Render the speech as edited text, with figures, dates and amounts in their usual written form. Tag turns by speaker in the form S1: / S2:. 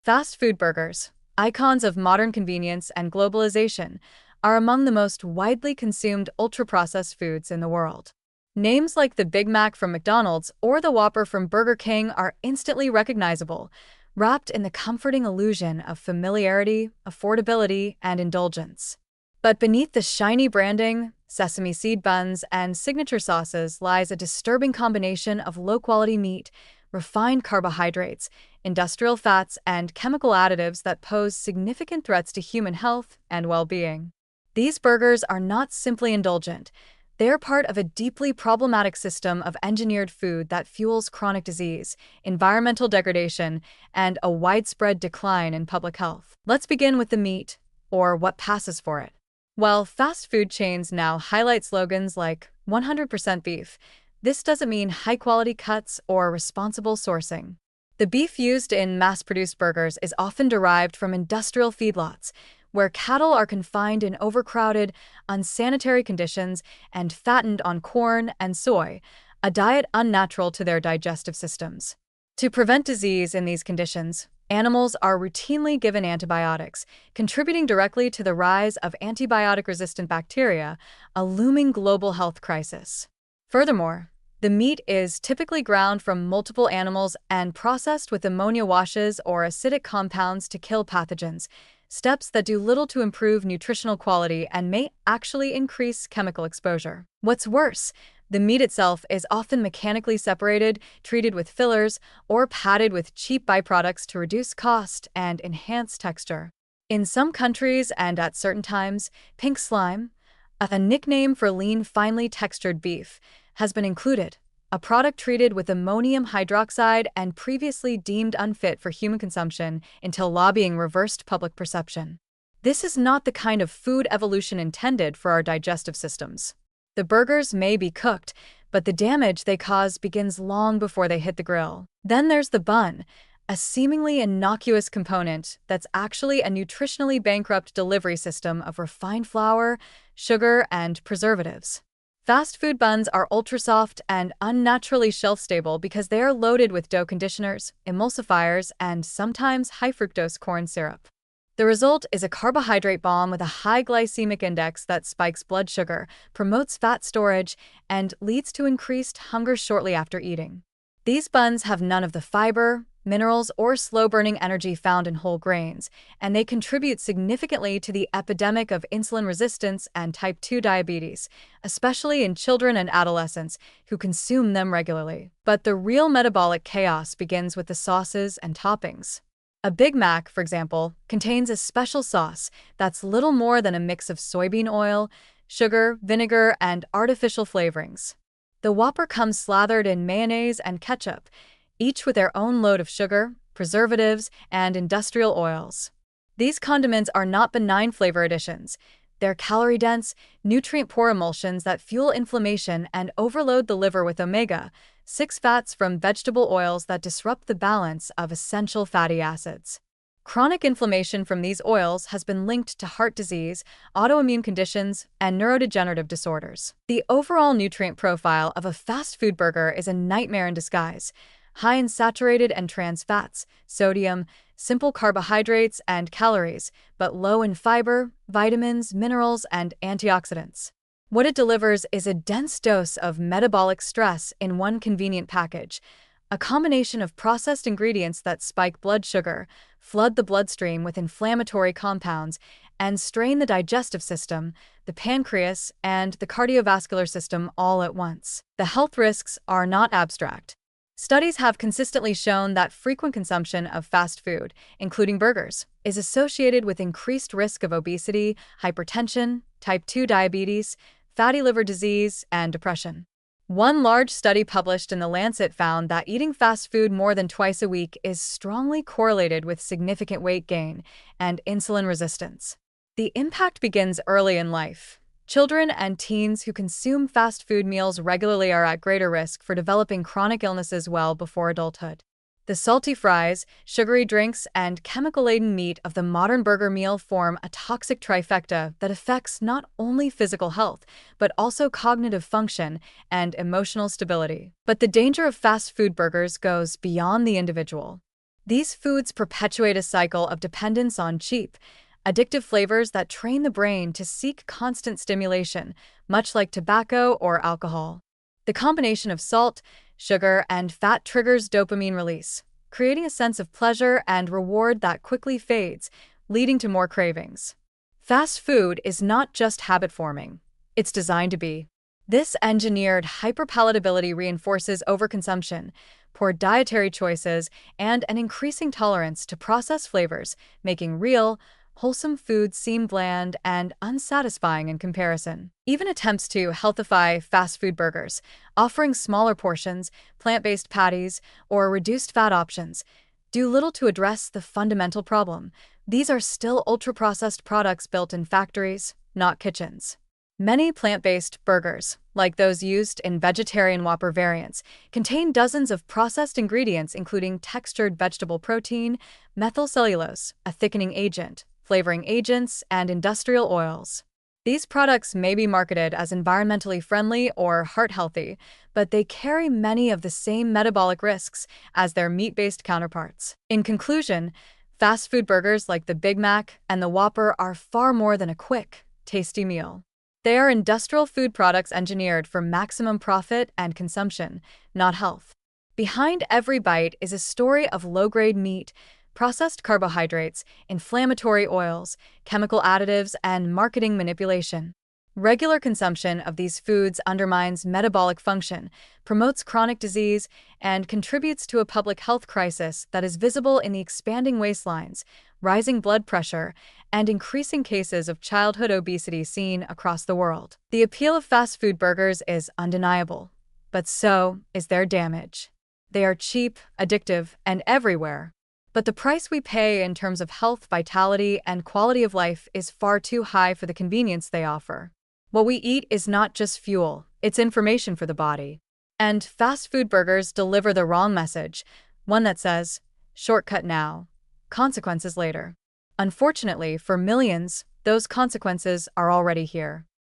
S1: Fast food burgers, icons of modern convenience and globalization, are among the most widely consumed ultra-processed foods in the world. Names like the Big Mac from McDonald's or the Whopper from Burger King are instantly recognizable, wrapped in the comforting illusion of familiarity, affordability, and indulgence. But beneath the shiny branding, sesame seed buns, and signature sauces lies a disturbing combination of low-quality meat, refined carbohydrates, industrial fats, and chemical additives that pose significant threats to human health and well-being. These burgers are not simply indulgent. They are part of a deeply problematic system of engineered food that fuels chronic disease, environmental degradation, and a widespread decline in public health. Let's begin with the meat, or what passes for it. While fast food chains now highlight slogans like 100% beef, this doesn't mean high-quality cuts or responsible sourcing. The beef used in mass-produced burgers is often derived from industrial feedlots, where cattle are confined in overcrowded, unsanitary conditions and fattened on corn and soy, a diet unnatural to their digestive systems. To prevent disease in these conditions, animals are routinely given antibiotics, contributing directly to the rise of antibiotic-resistant bacteria, a looming global health crisis. Furthermore, the meat is typically ground from multiple animals and processed with ammonia washes or acidic compounds to kill pathogens, steps that do little to improve nutritional quality and may actually increase chemical exposure. What's worse, the meat itself is often mechanically separated, treated with fillers, or padded with cheap byproducts to reduce cost and enhance texture. In some countries and at certain times, pink slime, a nickname for lean, finely textured beef, has been included, a product treated with ammonium hydroxide and previously deemed unfit for human consumption until lobbying reversed public perception. This is not the kind of food evolution intended for our digestive systems. The burgers may be cooked, but the damage they cause begins long before they hit the grill. Then there's the bun, a seemingly innocuous component that's actually a nutritionally bankrupt delivery system of refined flour, sugar, and preservatives. Fast food buns are ultra-soft and unnaturally shelf-stable because they are loaded with dough conditioners, emulsifiers, and sometimes high-fructose corn syrup. The result is a carbohydrate bomb with a high glycemic index that spikes blood sugar, promotes fat storage, and leads to increased hunger shortly after eating. These buns have none of the fiber, minerals, or slow-burning energy found in whole grains, and they contribute significantly to the epidemic of insulin resistance and type 2 diabetes, especially in children and adolescents who consume them regularly. But the real metabolic chaos begins with the sauces and toppings. A Big Mac, for example, contains a special sauce that's little more than a mix of soybean oil, sugar, vinegar, and artificial flavorings. The Whopper comes slathered in mayonnaise and ketchup, each with their own load of sugar, preservatives, and industrial oils. These condiments are not benign flavor additions. They're calorie-dense, nutrient-poor emulsions that fuel inflammation and overload the liver with omega-6 fats from vegetable oils that disrupt the balance of essential fatty acids. Chronic inflammation from these oils has been linked to heart disease, autoimmune conditions, and neurodegenerative disorders. The overall nutrient profile of a fast food burger is a nightmare in disguise. High in saturated and trans fats, sodium, simple carbohydrates, and calories, but low in fiber, vitamins, minerals, and antioxidants. What it delivers is a dense dose of metabolic stress in one convenient package, a combination of processed ingredients that spike blood sugar, flood the bloodstream with inflammatory compounds, and strain the digestive system, the pancreas, and the cardiovascular system all at once. The health risks are not abstract. Studies have consistently shown that frequent consumption of fast food, including burgers, is associated with increased risk of obesity, hypertension, type 2 diabetes, fatty liver disease, and depression. One large study published in The Lancet found that eating fast food more than twice a week is strongly correlated with significant weight gain and insulin resistance. The impact begins early in life. Children and teens who consume fast food meals regularly are at greater risk for developing chronic illnesses well before adulthood. The salty fries, sugary drinks, and chemical-laden meat of the modern burger meal form a toxic trifecta that affects not only physical health, but also cognitive function and emotional stability. But the danger of fast food burgers goes beyond the individual. These foods perpetuate a cycle of dependence on cheap, addictive flavors that train the brain to seek constant stimulation, much like tobacco or alcohol. The combination of salt, sugar, and fat triggers dopamine release, creating a sense of pleasure and reward that quickly fades, leading to more cravings. Fast food is not just habit-forming, it's designed to be. This engineered hyperpalatability reinforces overconsumption, poor dietary choices, and an increasing tolerance to processed flavors, making real, wholesome foods seem bland and unsatisfying in comparison. Even attempts to healthify fast food burgers, offering smaller portions, plant-based patties, or reduced fat options, do little to address the fundamental problem. These are still ultra-processed products built in factories, not kitchens. Many plant-based burgers, like those used in vegetarian Whopper variants, contain dozens of processed ingredients including textured vegetable protein, methylcellulose, a thickening agent, flavoring agents, and industrial oils. These products may be marketed as environmentally friendly or heart-healthy, but they carry many of the same metabolic risks as their meat-based counterparts. In conclusion, fast food burgers like the Big Mac and the Whopper are far more than a quick, tasty meal. They are industrial food products engineered for maximum profit and consumption, not health. Behind every bite is a story of low-grade meat, processed carbohydrates, inflammatory oils, chemical additives, and marketing manipulation. Regular consumption of these foods undermines metabolic function, promotes chronic disease, and contributes to a public health crisis that is visible in the expanding waistlines, rising blood pressure, and increasing cases of childhood obesity seen across the world. The appeal of fast food burgers is undeniable, but so is their damage. They are cheap, addictive, and everywhere. But the price we pay in terms of health, vitality, and quality of life is far too high for the convenience they offer. What we eat is not just fuel, it's information for the body. And fast food burgers deliver the wrong message, one that says, shortcut now, consequences later. Unfortunately, for millions, those consequences are already here.